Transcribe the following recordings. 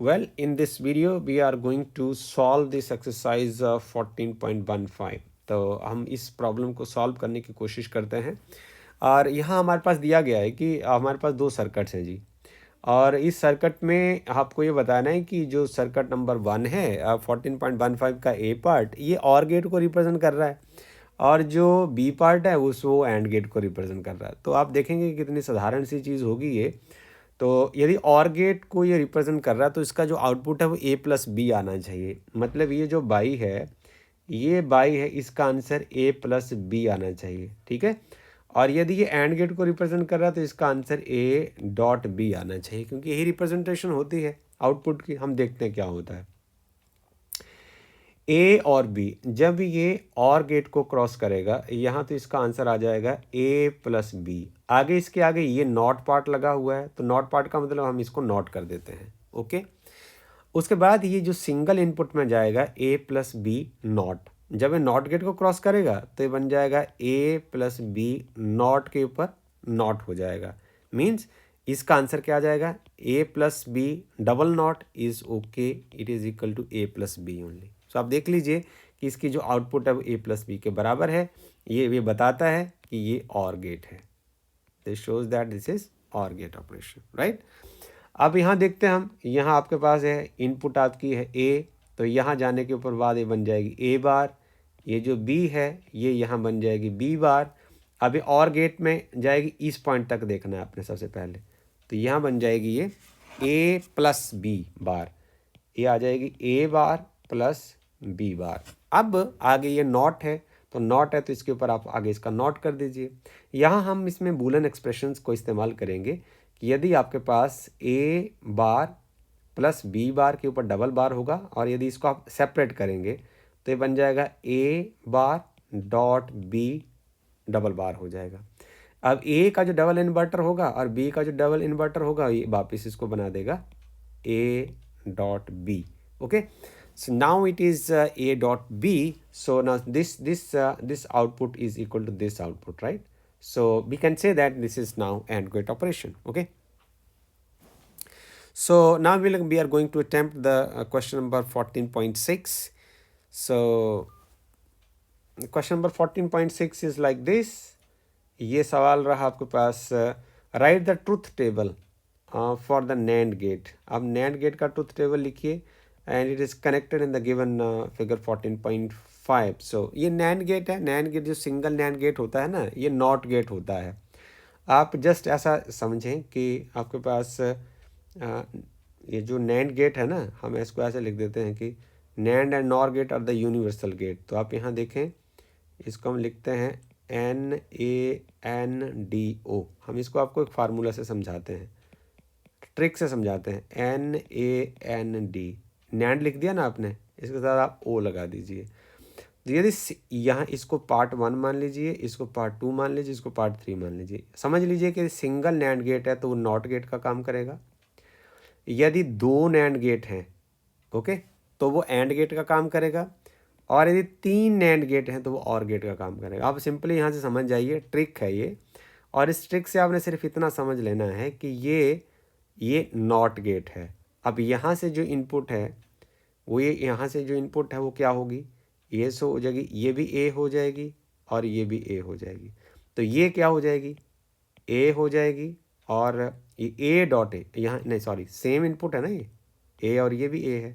Well, in this video we are going to solve this exercise 14.15. तो हम इस problem को सॉल्व करने की कोशिश करते हैं। और यहाँ हमारे पास दिया गया है कि हमारे पास दो सर्किट्स हैं जी। और इस सर्किट में आपको ये बताना है कि जो सर्किट नंबर 1 है 14.15 का ए पार्ट ये और गेट को रिप्रेजेंट कर रहा है, और जो बी पार्ट है वो एंड गेट को रिप्रेजेंट कर रहा है। तो आप देखेंगे कि कितनी साधारण सी चीज़ होगी ये। तो यदि और गेट को ये रिप्रेजेंट कर रहा है तो इसका जो आउटपुट है वो ए प्लस बी आना चाहिए। मतलब ये जो बाई है, ये बाई है, इसका आंसर ए प्लस बी आना चाहिए। ठीक है। और यदि ये एंड गेट को रिप्रेजेंट कर रहा है तो इसका आंसर ए डॉट बी आना चाहिए, क्योंकि यही रिप्रेजेंटेशन होती है आउटपुट की। हम देखते हैं क्या होता है। ए और बी जब ये और गेट को क्रॉस करेगा यहाँ, तो इसका आंसर आ जाएगा ए प्लस बी। आगे इसके आगे ये नॉट पार्ट लगा हुआ है, तो नॉट पार्ट का मतलब हम इसको नॉट कर देते हैं। ओके। उसके बाद ये जो सिंगल इनपुट में जाएगा ए प्लस बी नॉट, जब ये नॉट गेट को क्रॉस करेगा तो ये बन जाएगा ए प्लस बी नॉट के ऊपर नॉट हो जाएगा। मीन्स इसका आंसर क्या आ जाएगा, A plus B double not is okay, it is equal to A plus B only. So आप देख लीजिए कि इसकी जो आउटपुट है वो ए प्लस बी के बराबर है। ये बताता है कि ये और गेट है। This shows that this is और गेट ऑपरेशन, राइट। अब यहाँ देखते हैं हम, यहाँ आपके पास है इनपुट आपकी है ए, तो यहाँ जाने के ऊपर बाद ये बन जाएगी ए बार। ये जो बी है ये यहाँ बन जाएगी बी बार। अभी और गेट में जाएगी, इस पॉइंट तक देखना है आपने सबसे पहले। तो यहाँ बन जाएगी ये ए प्लस बी बार, ये आ जाएगी ए बार प्लस बी बार। अब आगे ये नॉट है, तो नॉट है तो इसके ऊपर आप आगे इसका नॉट कर दीजिए। यहाँ हम इसमें बूलन एक्सप्रेशंस को इस्तेमाल करेंगे कि यदि आपके पास ए बार प्लस बी बार के ऊपर डबल बार होगा, और यदि इसको आप सेपरेट करेंगे तो ये बन जाएगा ए बार डॉट बी डबल बार हो जाएगा। अब ए का जो डबल इन्वर्टर होगा और बी का जो डबल इन्वर्टर होगा, ये वापिस इसको बना देगा A dot B. Okay. So now it is a dot b. So now this output is equal to this output, right? So we can say that this is now AND gate operation. Okay. So now we are going to attempt the question number 14.6. So question number 14.6 is like this. ये सवाल रहा आपके पास, write the truth table for the NAND gate. अब NAND gate का truth table लिखिए, and it is connected in the given figure 14.5. so ये NAND gate है। NAND gate जो सिंगल NAND gate होता है ना, ये नॉट गेट होता है। आप जस्ट ऐसा समझें कि आपके पास ये जो NAND गेट है ना, हम इसको ऐसे लिख देते हैं कि NAND and NOR gate are the universal gate. तो आप यहाँ देखें, इसको हम लिखते हैं NANDO। हम इसको आपको एक फार्मूला से समझाते हैं, ट्रिक से समझाते हैं। NAND नैंड लिख दिया ना आपने, इसके साथ आप ओ लगा दीजिए। यदि यहाँ इसको पार्ट 1 मान लीजिए, इसको पार्ट 2 मान लीजिए, इसको पार्ट 3 मान लीजिए। समझ लीजिए कि सिंगल नैंड गेट है तो वो नॉट गेट का काम करेगा। यदि दो नैंड गेट हैं, ओके, तो वो एंड गेट का काम करेगा। और यदि 3 नैंड गेट हैं तो वो और गेट का काम करेगा। आप सिंपली यहाँ से समझ जाइए, ट्रिक है ये। और इस ट्रिक से आपने सिर्फ इतना समझ लेना है कि ये नॉट गेट है। अब यहाँ से जो इनपुट है वो, ये यहाँ से जो इनपुट है वो क्या होगी, ये सो हो जाएगी, ये भी ए हो जाएगी और ये भी ए हो जाएगी। तो ये क्या हो जाएगी, ए हो जाएगी। और ये ए डॉट ए, यहाँ नहीं सॉरी, सेम इनपुट है ना, ये ए और ये भी ए है,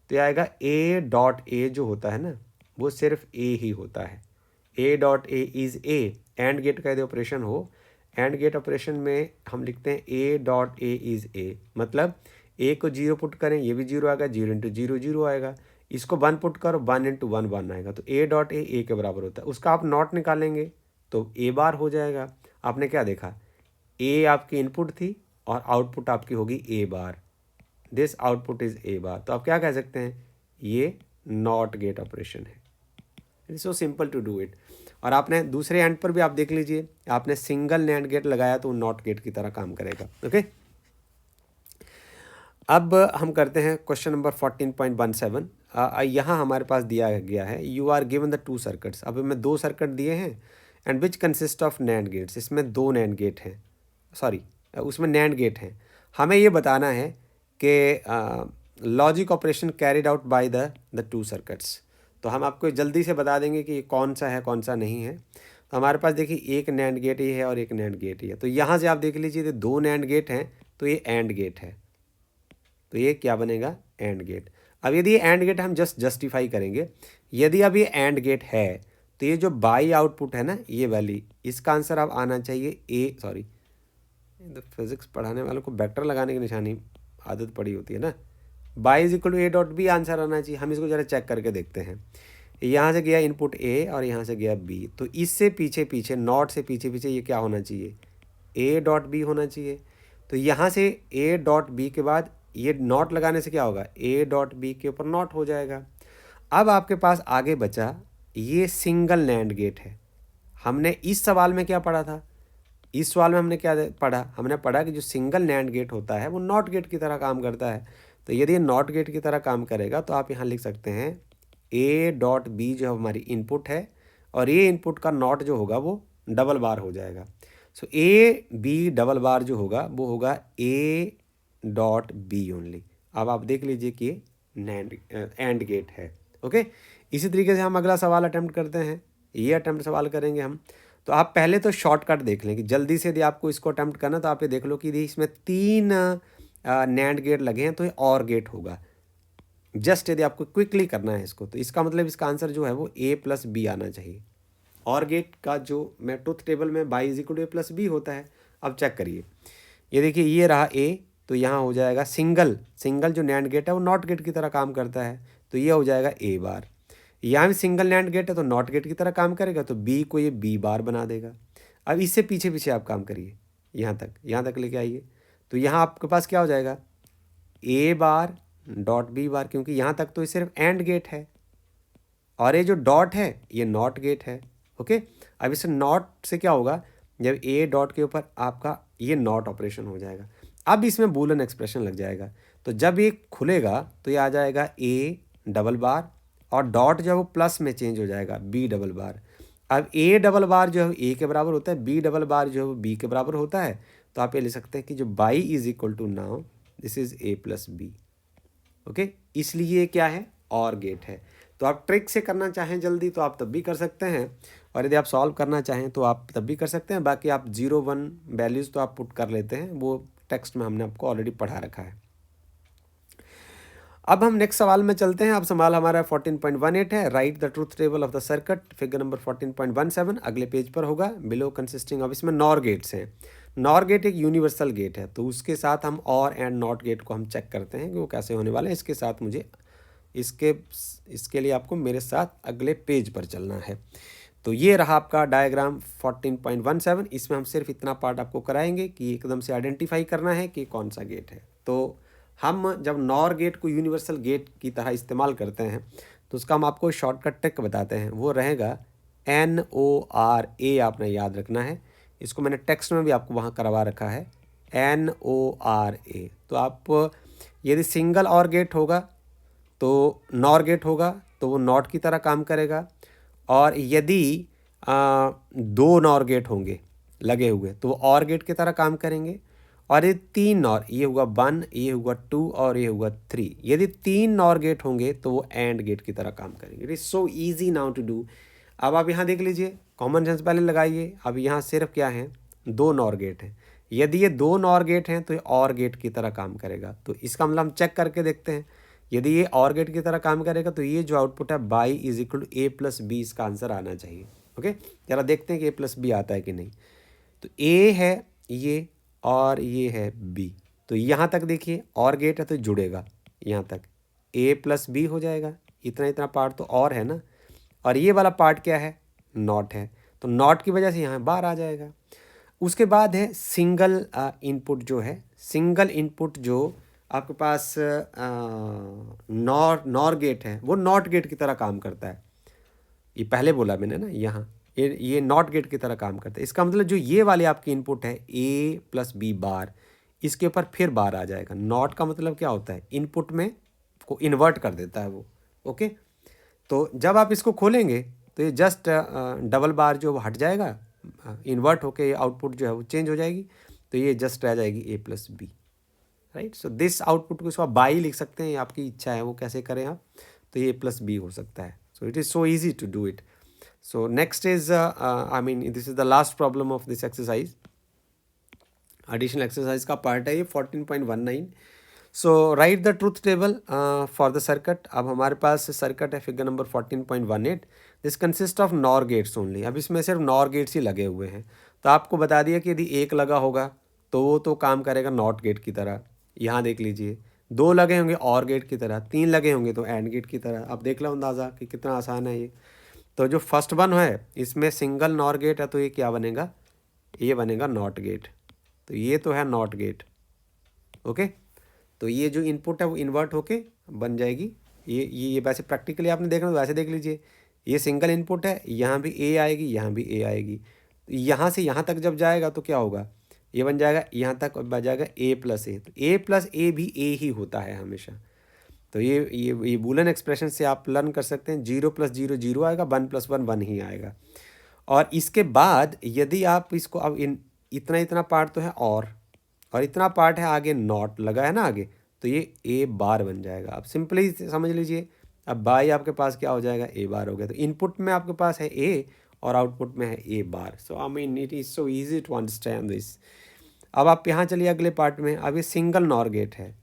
तो ये आएगा ए डॉट ए। जो होता है ना वो सिर्फ ए ही होता है। A dot A is A. AND gate का यदि ऑपरेशन हो, एंड गेट ऑपरेशन में हम लिखते हैं ए डॉट ए इज़ ए। मतलब ए को 0 पुट करें, ये भी 0 आएगा, 0 इंटू 0 0 आएगा। इसको 1 पुट करो, 1 इंटू 1 1 आएगा। तो ए डॉट ए के बराबर होता है। उसका आप नॉट निकालेंगे तो ए बार हो जाएगा। आपने क्या देखा, ए आपकी इनपुट थी और आउटपुट आपकी होगी A bar. This output is A bar. तो आप क्या कह सकते हैं, ये नॉट गेट ऑपरेशन है। It's so simple to do it. और आपने दूसरे एंड पर भी आप देख लीजिए, आपने सिंगल नैंड गेट लगाया तो नॉट गेट की तरह काम करेगा। ओके। अब हम करते हैं क्वेश्चन नंबर 14.17। यहाँ हमारे पास दिया गया है, you are given the 2 circuits. अब हमें 2 सर्किट दिए हैं, and which consist of NAND gates. इसमें 2 नैंड गेट हैं, उसमें नैंड गेट हैं। हमें ये बताना है कि logic operation carried out by the two circuits. तो हम आपको जल्दी से बता देंगे कि कौन सा है कौन सा नहीं है। तो हमारे पास देखिए एक नैंड गेट ही है और एक नैंड गेट ही है। तो यहाँ से आप देख लीजिए तो दो नैंड गेट हैं, तो ये एंड गेट है, तो ये क्या बनेगा, एंड गेट। अब यदि ये एंड गेट हम जस्टिफाई करेंगे, यदि अब ये एंड गेट है तो ये जो बाई आउटपुट है ना ये वाली, इसका आंसर अब आना चाहिए ए, सॉरी तो फिजिक्स पढ़ाने वालों को वेक्टर लगाने की निशानी आदत पड़ी होती है ना, Y is equal to A dot B answer आना चाहिए। हम इसको ज़रा चेक करके देखते हैं। यहाँ से गया इनपुट ए और यहाँ से गया बी, तो इससे पीछे पीछे नॉट से पीछे पीछे ये क्या होना चाहिए, ए डॉट बी होना चाहिए। तो यहाँ से ए डॉट बी के बाद ये नॉट लगाने से क्या होगा, ए डॉट बी के ऊपर नॉट हो जाएगा। अब आपके पास आगे बचा ये सिंगल नैंड गेट है। हमने इस सवाल में क्या पढ़ा था, इस सवाल में हमने क्या पढ़ा, हमने पढ़ा कि जो सिंगल नैंड गेट होता है वो नॉट गेट की तरह काम करता है। तो यदि ये नॉट गेट की तरह काम करेगा तो आप यहाँ लिख सकते हैं ए डॉट बी जो हमारी इनपुट है और ये इनपुट का नॉट जो होगा वो डबल बार हो जाएगा। सो ए बी डबल बार जो होगा वो होगा ए डॉट बी ओनली। अब आप देख लीजिए कि नैंड एंड गेट है। ओके, इसी तरीके से हम अगला सवाल अटेम्प्ट करते हैं। ये अटेम्प्ट सवाल करेंगे हम। तो आप पहले तो शॉर्टकट देख लें कि जल्दी से यदि आपको इसको अटेम्प्ट करना तो आप ये देख लो कि यदि इसमें तीन नैंड गेट लगे हैं तो ये और गेट होगा। जस्ट यदि आपको क्विकली करना है इसको, तो इसका मतलब इसका आंसर जो है वो ए प्लस बी आना चाहिए। और गेट का जो मैं ट्रुथ टेबल में Y is equal to A plus B होता है। अब चेक करिए, ये देखिए ये रहा ए, तो यहाँ हो जाएगा सिंगल जो नैंड गेट है वो नॉट गेट की तरह काम करता है, तो ये हो जाएगा ए बार। यहाँ भी सिंगल नैंड गेट है तो नॉट गेट की तरह काम करेगा, तो बी को ये बी बार बना देगा। अब इससे पीछे पीछे आप काम करिए, यहाँ तक लेके आइए। तो यहाँ आपके पास क्या हो जाएगा, ए बार डॉट बी बार, क्योंकि यहाँ तक तो ये सिर्फ एंड गेट है और ये जो डॉट है ये नॉट गेट है। ओके, अब इसे नॉट से क्या होगा, जब ए डॉट के ऊपर आपका ये नॉट ऑपरेशन हो जाएगा, अब इसमें बूलन एक्सप्रेशन लग जाएगा। तो जब ये खुलेगा तो ये आ जाएगा ए डबल बार और डॉट जो है वो प्लस में चेंज हो जाएगा बी डबल बार। अब ए डबल बार जो है ए के बराबर होता है, बी डबल बार जो है वो बी के बराबर होता है। तो आप ये लिख सकते हैं कि जो Y is equal to now this is A plus B. Okay, इसलिए क्या है, और गेट है। तो आप ट्रिक से करना चाहें जल्दी तो आप तब भी कर सकते हैं, और यदि आप सॉल्व करना चाहें तो आप तब भी कर सकते हैं। बाकी आप 0 1 वैल्यूज़ तो आप पुट कर लेते हैं, वो टेक्स्ट में हमने आपको ऑलरेडी पढ़ा रखा है। अब हम नेक्स्ट सवाल में चलते हैं। अब सवाल हमारा 14.18 है, right the truth table of the circuit, figure number 14.17 अगले पेज पर होगा। बिलो कंसिस्टिंग ऑफ, इसमें नॉर गेट्स हैं। नॉर गेट एक यूनिवर्सल गेट है, तो उसके साथ हम और एंड नॉट गेट को हम चेक करते हैं कि वो कैसे होने वाले हैं। इसके साथ मुझे इसके लिए आपको मेरे साथ अगले पेज पर चलना है। तो ये रहा आपका डायग्राम 14.17। इसमें हम सिर्फ इतना पार्ट आपको कराएंगे कि एकदम से आइडेंटिफाई करना है कि कौन सा गेट है। तो हम जब नॉर गेट को यूनिवर्सल गेट की तरह इस्तेमाल करते हैं तो उसका हम आपको शॉर्टकट ट्रिक बताते हैं, वो रहेगा NORA। आपने याद रखना है, इसको मैंने टेक्स्ट में भी आपको वहाँ करवा रखा है, NORA। तो आप यदि सिंगल और गेट होगा तो नॉर गेट होगा तो वो नॉट की तरह काम करेगा, और यदि दो नॉर गेट होंगे लगे हुए तो वो और गेट की तरह काम करेंगे। और ये तीन नॉर, ये हुआ 1, ये हुआ 2 और ये हुआ 3, यदि तीन नॉर गेट होंगे तो वो एंड गेट की तरह काम करेंगे। It is so easy now to do. अब आप यहाँ देख लीजिए, कॉमन सेंस पहले लगाइए। अब यहाँ सिर्फ क्या है, दो नॉर गेट हैं। यदि ये दो नॉर गेट हैं तो ये और गेट की तरह काम करेगा। तो इसका मतलब हम चेक करके देखते हैं, यदि ये और गेट की तरह काम करेगा तो ये जो आउटपुट है Y is equal to A plus B, इसका आंसर आना चाहिए। ओके, जरा देखते हैं कि ए प्लस बी आता है कि नहीं। तो ए है ये और ये है बी, तो यहाँ तक देखिए और गेट है तो जुड़ेगा, यहाँ तक ए प्लस बी हो जाएगा। इतना पार्ट तो और है ना, और ये वाला पार्ट क्या है, नॉट है, तो नॉट की वजह से यहाँ बाहर आ जाएगा। उसके बाद है सिंगल इनपुट, जो है सिंगल इनपुट जो आपके पास नॉर गेट है वो नॉट गेट की तरह काम करता है। ये पहले बोला मैंने ना, यहाँ ये नॉट गेट की तरह काम करता है। इसका मतलब जो ये वाले आपकी इनपुट है ए प्लस बी बार, इसके ऊपर फिर बार आ जाएगा। नॉट का मतलब क्या होता है, इनपुट में को इन्वर्ट कर देता है वो। ओके, तो जब आप इसको खोलेंगे तो ये जस्ट डबल बार जो हट जाएगा, इन्वर्ट होके आउटपुट जो है वो चेंज हो जाएगी, तो ये जस्ट रह जाएगी A plus B. Right. So this output को इसको आप बाई लिख सकते हैं, आपकी इच्छा है वो कैसे करें आप, तो ये प्लस बी हो सकता है। So it is so easy to do it. So next is I mean this is the last problem of this exercise, additional exercise का पार्ट है ये 14.19। So write the truth table for the circuit. अब हमारे पास circuit है figure number 14.18। This consist of NOR gates only. अब इसमें सिर्फ नॉर गेट्स ही लगे हुए हैं। तो आपको बता दिया कि यदि एक लगा होगा तो वो तो काम करेगा नॉट गेट की तरह, यहाँ देख लीजिए। दो लगे होंगे और गेट की तरह, तीन लगे होंगे तो एंड गेट की तरह। अब देख लो अंदाज़ा कि कितना आसान है ये। तो जो फर्स्ट वन है इसमें सिंगल नॉर गेट है, तो ये क्या बनेगा, ये बनेगा नॉट गेट। तो ये तो है नॉट गेट। ओके, तो ये जो इनपुट है वो इन्वर्ट होके बन जाएगी। ये वैसे प्रैक्टिकली आपने देखना तो वैसे देख लीजिए, ये सिंगल इनपुट है, यहाँ भी ए आएगी, यहाँ भी ए आएगी। तो यहाँ से यहाँ तक जब जाएगा तो क्या होगा, ये बन जाएगा यहाँ तक बन जाएगा ए प्लस ए। तो ए प्लस ए भी ए ही होता है हमेशा। तो ये बूलन एक्सप्रेशन से आप लर्न कर सकते हैं, 0 + 0 0 आएगा, 1 + 1 1 ही आएगा। और इसके बाद यदि आप इसको अब इतना पार्ट तो है और इतना पार्ट है आगे नॉट लगा है ना आगे, तो ये ए बार बन जाएगा। आप सिंपली समझ लीजिए, अब बाई आपके पास क्या हो जाएगा, ए बार हो गया। तो इनपुट में आपके पास है ए और आउटपुट में है A bar. So I mean it is so easy to understand this. अब आप यहाँ चलिए अगले पार्ट में। अब ये सिंगल नॉर गेट है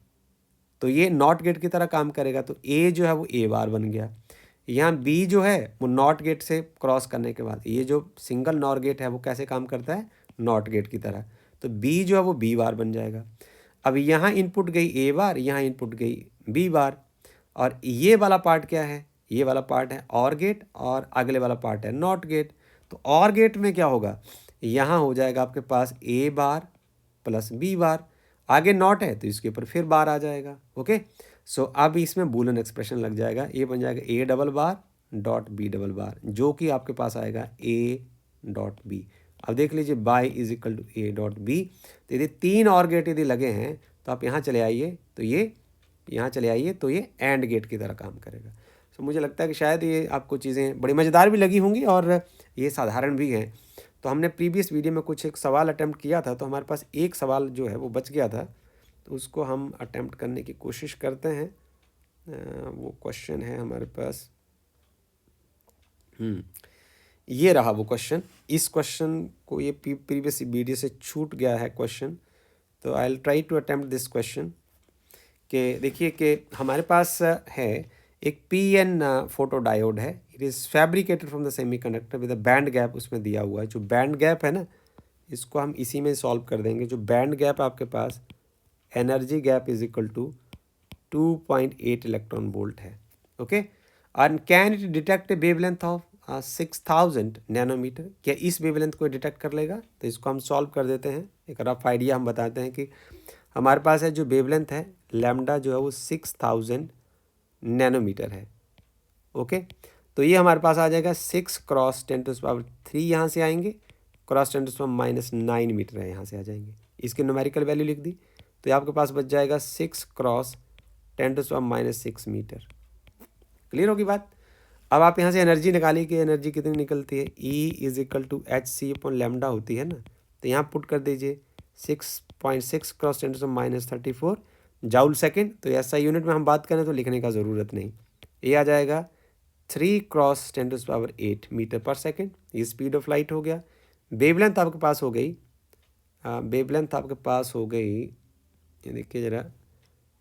तो ये नॉट गेट की तरह काम करेगा। तो ए जो है वो ए बार बन गया। यहाँ बी जो है वो नॉट गेट से क्रॉस करने के बाद ये जो सिंगल नॉर गेट है वो कैसे काम करता है, नॉट गेट की तरह। तो बी जो है वो बी बार बन जाएगा। अब यहाँ इनपुट गई ए बार, यहाँ इनपुट गई बी बार। और ये वाला पार्ट क्या है, ये वाला पार्ट है और गेट और अगले वाला पार्ट है नॉट गेट। तो और गेट में क्या होगा, यहाँ हो जाएगा आपके पास ए बार प्लस बी बार। आगे नॉट है तो इसके ऊपर फिर बार आ जाएगा। ओके, सो अब इसमें बूलन एक्सप्रेशन लग जाएगा, ये बन जाएगा A double bar dot B double bar, जो कि आपके पास आएगा ए डॉट बी। अब देख लीजिए Y is equal to A dot B. तो यदि तीन और गेट यदि लगे हैं तो आप यहाँ चले आइए, तो ये यहाँ चले आइए तो ये एंड गेट की तरह काम करेगा। सो मुझे लगता है कि शायद ये आपको चीज़ें बड़ी मज़ेदार भी लगी होंगी और ये साधारण भी हैं। तो हमने प्रीवियस वीडियो में कुछ एक सवाल अटैम्प्ट किया था, तो हमारे पास एक सवाल जो है वो बच गया था, तो उसको हम अटैम्प्ट करने की कोशिश करते हैं। वो क्वेश्चन है हमारे पास, ये रहा वो क्वेश्चन। इस क्वेश्चन को ये प्रीवियस वीडियो से छूट गया है क्वेश्चन, तो I will try to attempt this question. कि देखिए कि हमारे पास है एक PN फोटो डायोड है। It is fabricated from the semiconductor with a band gap उसमें दिया हुआ है। जो बैंड गैप है ना, इसको हम इसी में सॉल्व कर देंगे। जो बैंड गैप आपके पास energy gap is equal to 2.8 electron volt है। ओके, और can it detect a wavelength of 6000 nanometre. क्या इस वेवलेंथ को डिटेक्ट कर लेगा? तो इसको हम सॉल्व कर देते हैं। एक रफ आइडिया हम बताते हैं कि हमारे पास है जो वेवलेंथ है लैम्डा जो है वो 6000 नैनोमीटर है। ओके, तो ये हमारे पास आ जाएगा 6 क्रॉस 10⁻³ यहाँ से आएंगे, क्रॉस 10⁻⁹ मीटर है यहाँ से आ जाएंगे। इसकी न्यूमेरिकल वैल्यू लिख दी तो ये आपके पास बच जाएगा 6 क्रॉस 10⁻�6 मीटर। क्लियर होगी बात? अब आप यहाँ से एनर्जी निकालिए कि एनर्जी कितनी निकलती है। E is equal to hc/λ होती है ना, तो यहाँ पुट कर दीजिए 6.6 क्रॉस 10⁻34 जाउल सेकेंड। तो ऐसा यूनिट में हम बात करें तो लिखने का ज़रूरत नहीं। ये आ जाएगा 3 क्रॉस 10⁸ मीटर पर सेकेंड। ये स्पीड ऑफ लाइट हो गया। वेवलेंथ आपके पास हो गई, वेवलेंथ आपके पास हो गई, ये देखिए ज़रा,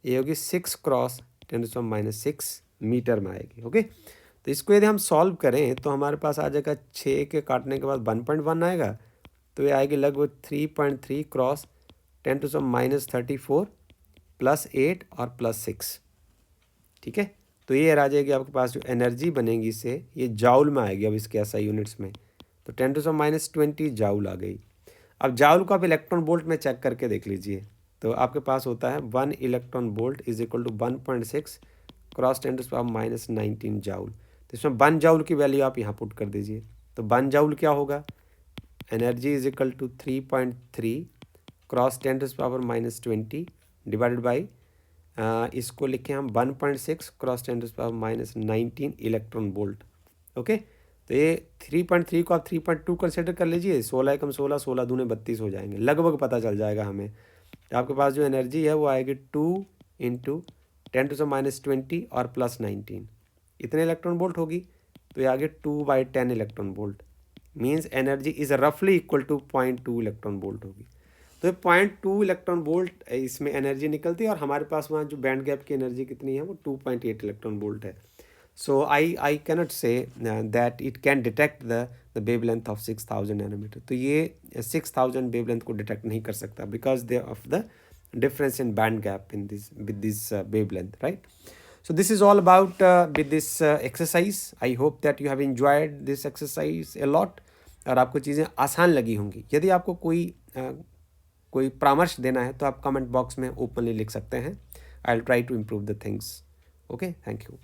ये होगी 6 क्रॉस 10⁻⁶ मीटर में आएगी। ओके, तो इसको यदि हम सॉल्व करें तो हमारे पास आ जाएगा 6 के काटने के बाद 1.1 आएगा, तो ये आएगी लगभग 3.3 क्रॉस 10⁻34 + 8 और +6। ठीक है, तो ये आ जाएगी आपके पास जो एनर्जी बनेगी इससे, ये जाउल में आएगी। अब इसके ऐसा यूनिट्स में तो 10⁻20 जाउल आ गई। अब जाउल को आप इलेक्ट्रॉन वोल्ट में चेक करके देख लीजिए, तो आपके पास होता है 1 electron volt is equal to 1.6 cross 10⁻⁹ joule. तो इसमें 1 जाउल की वैल्यू आप यहाँ पुट कर दीजिए। तो 1 जाउल क्या होगा, energy is equal to 3.3 cross 10⁻⁻20 divided by, इसको लिखें हम 1.6 क्रॉस 10⁻⁹ इलेक्ट्रॉन वोल्ट। ओके, तो ये 3.3 को आप 3.2 कंसिडर कर लीजिए। 16 कम 16, 16 दूने 32 हो जाएंगे, लगभग पता चल जाएगा हमें। तो आपके पास जो एनर्जी है वो आएगी 2 इंटू 10⁻20 और प्लस 19, इतने इलेक्ट्रॉन वोल्ट होगी। तो ये आगे 2/10 electron volt, means energy is रफली इक्वल टू 0.2 इलेक्ट्रॉन वोल्ट होगी। तो 0.2 इलेक्ट्रॉन वोल्ट इसमें एनर्जी निकलती है, और हमारे पास वहाँ जो बैंड गैप की एनर्जी कितनी है वो 2.8 इलेक्ट्रॉन वोल्ट है। So I cannot say that it can detect the wavelength of 6000 nanometer. तो ये 6000 wavelength को detect नहीं कर सकता because they of the difference in band gap in this with this wavelength, right? So this is all about with this exercise. I hope that you have enjoyed this exercise a lot और आपको चीज़ें आसान लगी होंगी। यदि आपको कोई परामर्श देना है तो आप कमेंट बॉक्स में ओपनली लिख सकते हैं। I will try to improve the things. Okay, thank you.